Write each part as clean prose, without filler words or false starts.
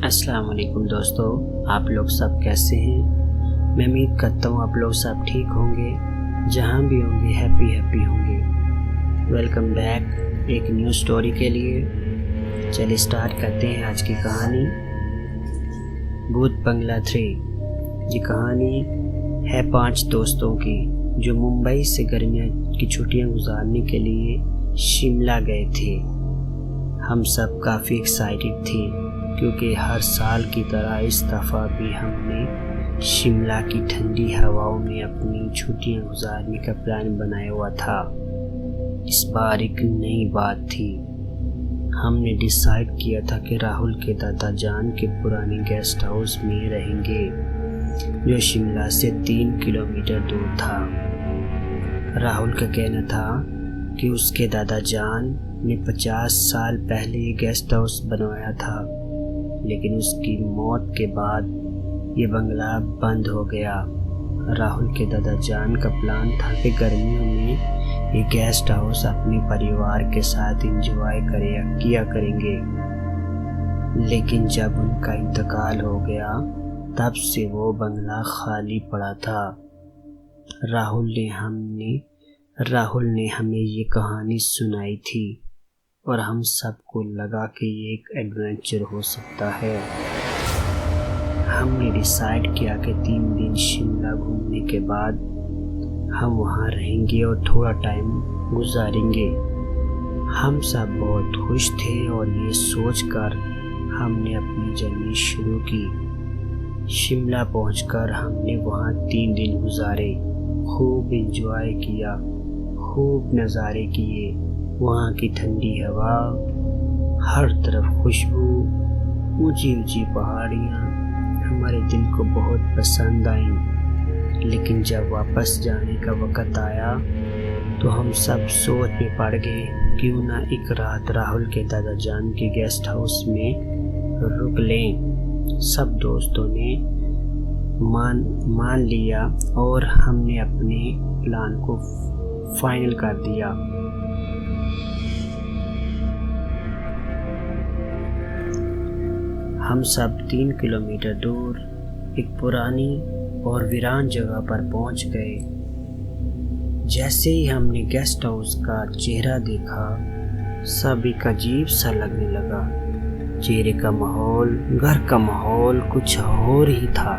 अस्सलाम वालेकुम दोस्तों, आप लोग सब कैसे हैं। मैं उम्मीद करता हूँ आप लोग सब ठीक होंगे, जहाँ भी होंगे हैप्पी होंगे। वेलकम बैक एक न्यू स्टोरी के लिए। चलिए स्टार्ट करते हैं आज की कहानी, भूत बंगला 3। ये कहानी है 5 दोस्तों की जो मुंबई से गर्मियों की छुट्टियां गुजारने के लिए शिमला गए थे। हम सब काफ़ी एक्साइटेड थे क्योंकि हर साल की तरह इस दफ़ा भी हमने शिमला की ठंडी हवाओं में अपनी छुट्टियां गुजारने का प्लान बनाया हुआ था। इस बार एक नई बात थी। हमने डिसाइड किया था कि राहुल के दादा जान के पुराने गेस्ट हाउस में रहेंगे, जो शिमला से 3 किलोमीटर दूर था। राहुल का कहना था कि उसके दादा जान ने 50 साल पहले ये गेस्ट हाउस बनवाया था, लेकिन उसकी मौत के बाद ये बंगला बंद हो गया। राहुल के दादा जान का प्लान था कि गर्मियों में ये गेस्ट हाउस अपने परिवार के साथ एंजॉय किया करेंगे, लेकिन जब उनका इंतकाल हो गया तब से वो बंगला खाली पड़ा था। राहुल ने हमें ये कहानी सुनाई थी और हम सबको लगा कि ये एक एडवेंचर हो सकता है। हमने डिसाइड किया कि 3 दिन शिमला घूमने के बाद हम वहाँ रहेंगे और थोड़ा टाइम गुजारेंगे। हम सब बहुत खुश थे और ये सोचकर हमने अपनी जर्नी शुरू की। शिमला पहुंचकर हमने वहाँ 3 दिन गुजारे, खूब एंजॉय किया, खूब नज़ारे किए। वहाँ की ठंडी हवा, हर तरफ खुशबू, ऊंची ऊंची पहाड़ियाँ हमारे दिल को बहुत पसंद आईं। लेकिन जब वापस जाने का वक़्त आया तो हम सब सोच में पड़ गए, क्यों ना एक रात राहुल के दादा जान के गेस्ट हाउस में रुक लें। सब दोस्तों ने मान लिया और हमने अपने प्लान को फाइनल कर दिया। हम सब 3 किलोमीटर दूर एक पुरानी और वीरान जगह पर पहुंच गए। जैसे ही हमने गेस्ट हाउस का चेहरा देखा, सब एक अजीब सा लगने लगा। चेहरे का माहौल, घर का माहौल कुछ और ही था।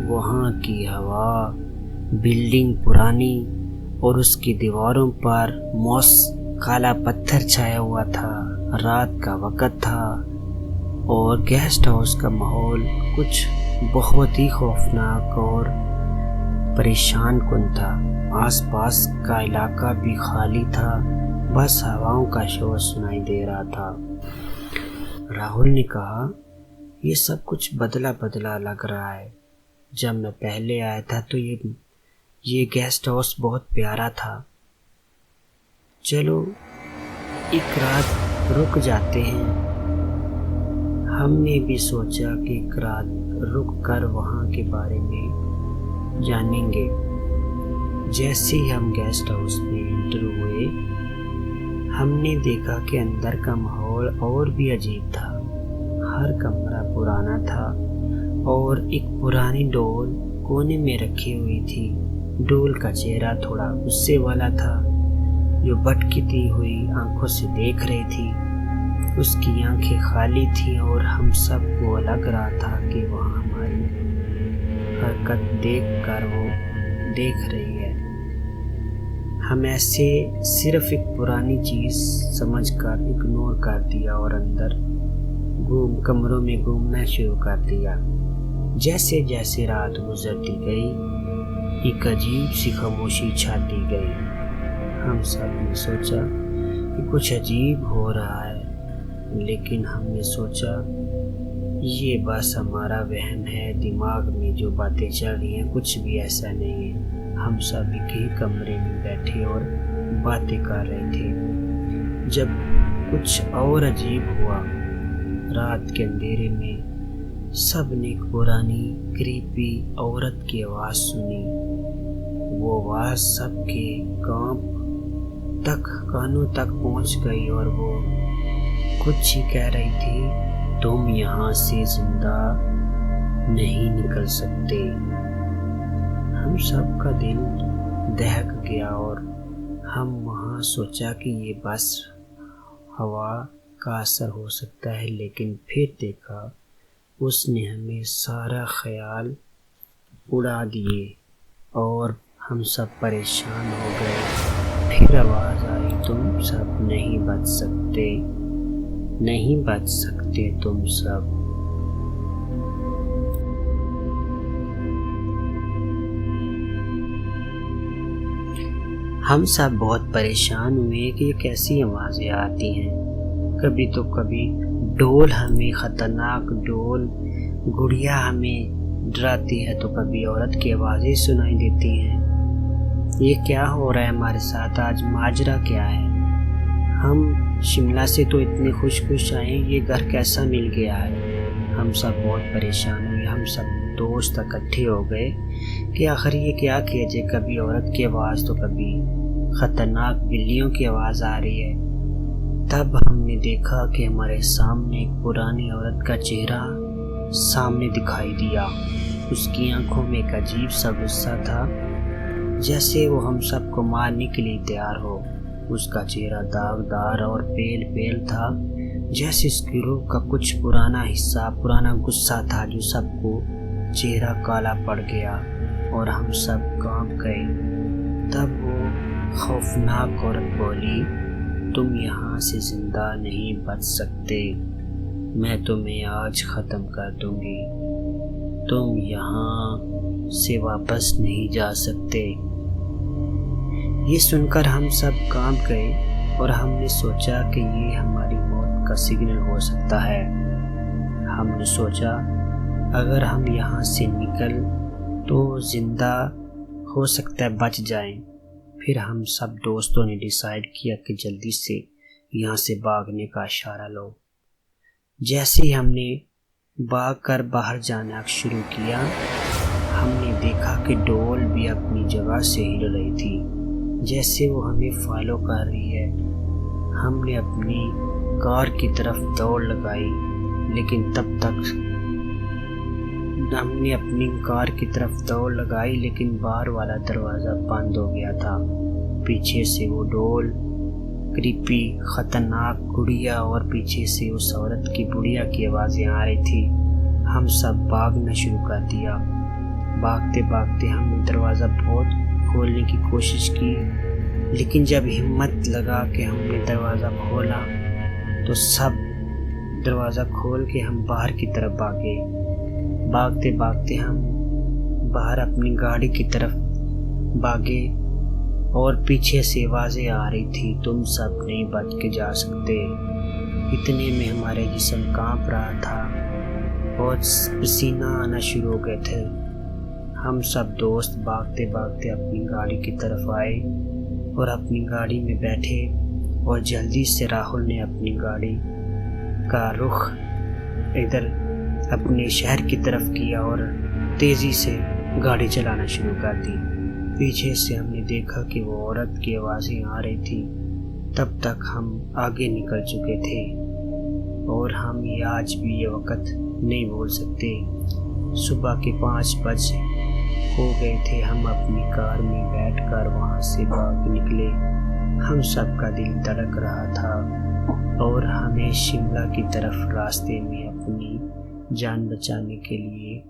वहाँ की हवा, बिल्डिंग पुरानी और उसकी दीवारों पर मॉस काला पत्थर छाया हुआ था। रात का वक़्त था और गेस्ट हाउस का माहौल कुछ बहुत ही खौफनाक और परेशान कुन था। आसपास का इलाका भी खाली था, बस हवाओं का शोर सुनाई दे रहा था। राहुल ने कहा, ये सब कुछ बदला बदला लग रहा है। जब मैं पहले आया था तो ये गेस्ट हाउस बहुत प्यारा था। चलो एक रात रुक जाते हैं। हमने भी सोचा कि एक रात रुक कर वहाँ के बारे में जानेंगे। जैसे ही हम गेस्ट हाउस में एंटर हुए, हमने देखा कि अंदर का माहौल और भी अजीब था। हर कमरा पुराना था और एक पुरानी डोल कोने में रखी हुई थी। डोल का चेहरा थोड़ा गुस्से वाला था, जो भटकती हुई आंखों से देख रही थी। उसकी आंखें खाली थीं और हम सब को लग रहा था कि वहाँ हमारी हरकत देखकर वो देख रही है। हम ऐसे सिर्फ एक पुरानी चीज़ समझकर इग्नोर कर दिया और अंदर कमरों में घूमना शुरू कर दिया। जैसे जैसे रात गुजरती गई, एक अजीब सी खामोशी छाती गई। हम सब ने सोचा कि कुछ अजीब हो रहा है, लेकिन हमने सोचा ये बस हमारा वहम है, दिमाग में जो बातें चल रही हैं कुछ भी ऐसा नहीं है। हम सब एक ही कमरे में बैठे और बातें कर रहे थे जब कुछ और अजीब हुआ। रात के अंधेरे में सब ने एक पुरानी क्रीपी औरत की आवाज़ सुनी। वो आवाज़ सबके कानों तक पहुंच गई और वो कुछ ही कह रही थी, तुम यहाँ से जिंदा नहीं निकल सकते। हम सब का दिल दहक गया और हम वहाँ सोचा कि ये बस हवा का असर हो सकता है, लेकिन फिर देखा उसने हमें सारा ख्याल उड़ा दिए और हम सब परेशान हो गए। फिर आवाज़ आई, तुम सब नहीं बच सकते, नहीं बच सकते तुम सब। हम सब बहुत परेशान हुए कि ये कैसी आवाज़ें आती हैं। कभी तो कभी डोल हमें खतरनाक डोल गुड़िया हमें डराती है, तो कभी औरत की आवाज़ें सुनाई देती हैं। ये क्या हो रहा है हमारे साथ, आज माजरा क्या है? हम शिमला से तो इतने खुश आए, ये घर कैसा मिल गया है? हम सब बहुत परेशान हुए। हम सब दोस्त इकट्ठे हो गए कि आखिर ये क्या किया जाए। कभी औरत की आवाज़ तो कभी खतरनाक बिल्लियों की आवाज़ आ रही है। तब हमने देखा कि हमारे सामने एक पुरानी औरत का चेहरा सामने दिखाई दिया। उसकी आंखों में एक अजीब सा गुस्सा था, जैसे वो हम सबको मारने के लिए तैयार हो। उसका चेहरा दागदार और पेल था, जैसे उसकी रूह का कुछ पुराना हिस्सा, पुराना गुस्सा था जो सबको चेहरा काला पड़ गया और हम सब कांप गए। तब वो खौफनाक औरत बोली, तुम यहाँ से जिंदा नहीं बच सकते, मैं तुम्हें आज ख़त्म कर दूंगी, तुम यहाँ से वापस नहीं जा सकते। ये सुनकर हम सब कांप गए और हमने सोचा कि ये हमारी मौत का सिग्नल हो सकता है। हमने सोचा अगर हम यहाँ से निकल तो जिंदा हो सकता है बच जाएं। फिर हम सब दोस्तों ने डिसाइड किया कि जल्दी से यहाँ से भागने का इशारा लो। जैसे ही हमने भागकर बाहर जाना शुरू किया, हमने देखा कि डोल भी अपनी जगह से हिल रही थी, जैसे वो हमें फॉलो कर रही है। हमने अपनी कार की तरफ दौड़ लगाई, लेकिन बाहर वाला दरवाज़ा बंद हो गया था। पीछे से वो डोल, क्रीपी खतरनाक गुड़िया और पीछे से उस औरत की बुढ़िया की आवाज़ें आ रही थी। हम सब भागना शुरू कर दिया। भागते भागते हमने दरवाज़ा बहुत खोलने की कोशिश की, लेकिन जब हिम्मत लगा कि हमने दरवाज़ा खोला तो सब दरवाज़ा खोल के हम बाहर की तरफ भागे। भागते भागते हम बाहर अपनी गाड़ी की तरफ भागे और पीछे से आवाज़ें आ रही थी, तुम सब नहीं बच के जा सकते। इतने में हमारे जिस्म कांप रहा था, बहुत पसीना आना शुरू हो गए थे। हम सब दोस्त भागते भागते अपनी गाड़ी की तरफ आए और अपनी गाड़ी में बैठे और जल्दी से राहुल ने अपनी गाड़ी का रुख इधर अपने शहर की तरफ किया और तेज़ी से गाड़ी चलाना शुरू कर दी। पीछे से हमने देखा कि वो औरत की आवाज़ें आ रही थी। तब तक हम आगे निकल चुके थे और हम ये आज भी ये वक्त नहीं भूल सकते। सुबह के 5 बजे हो गए थे। हम अपनी कार में बैठकर वहाँ से भाग निकले। हम सब का दिल धड़क रहा था और हमें शिमला की तरफ रास्ते में अपनी जान बचाने के लिए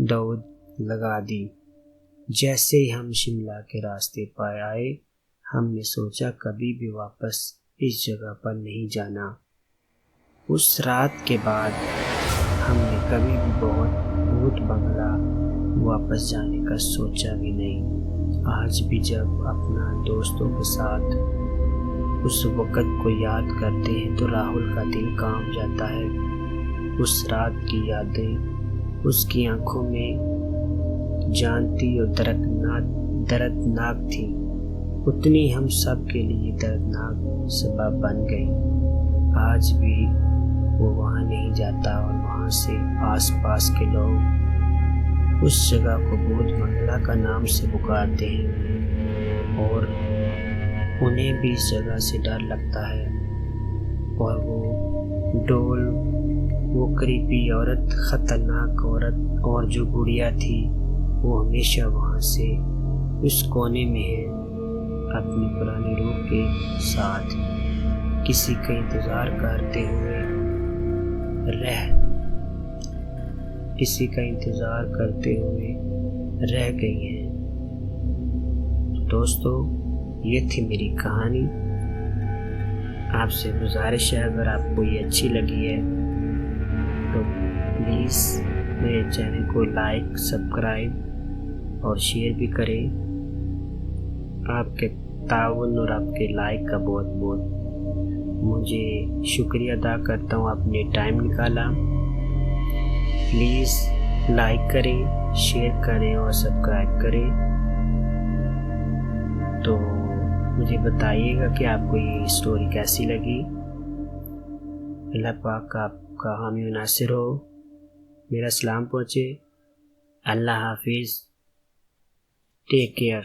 दौड़ लगा दी। जैसे ही हम शिमला के रास्ते पर आए, हमने सोचा कभी भी वापस इस जगह पर नहीं जाना। उस रात के बाद हमने कभी भी भूत बंगला वापस जाने का सोचा भी नहीं। आज भी जब अपना दोस्तों के साथ उस वक़्त को याद करते हैं तो राहुल का दिल कांप जाता है। उस रात की यादें उसकी आंखों में जानती और दर्दनाक थी, उतनी हम सब के लिए दर्दनाक सबब बन गई। आज भी वो वहाँ नहीं जाता और वहाँ से आसपास के लोग उस जगह को भूत बंगला का नाम से पुकारते हैं और उन्हें भी इस जगह से डर लगता है। और वो डोल वो क्रीपी औरत, खतरनाक औरत और जो गुड़िया थी वो हमेशा वहाँ से उस कोने में है, अपनी पुरानी रूह के साथ किसी का इंतज़ार करते हुए रह गई हैं। दोस्तों, ये थी मेरी कहानी। आपसे गुजारिश है, अगर आपको ये अच्छी लगी है तो प्लीज़ मेरे चैनल को लाइक, सब्सक्राइब और शेयर भी करें। आपके ताउन और आपके लाइक का बहुत बहुत मुझे शुक्रिया अदा करता हूँ। आपने टाइम निकाला। प्लीज़ लाइक करें, शेयर करें और सब्सक्राइब करें। तो मुझे बताइएगा कि आपको ये स्टोरी कैसी लगी। अल्लाह पाक आपका हामी व नासिर हो। मेरा सलाम पहुँचे। अल्लाह हाफिज़। Take care.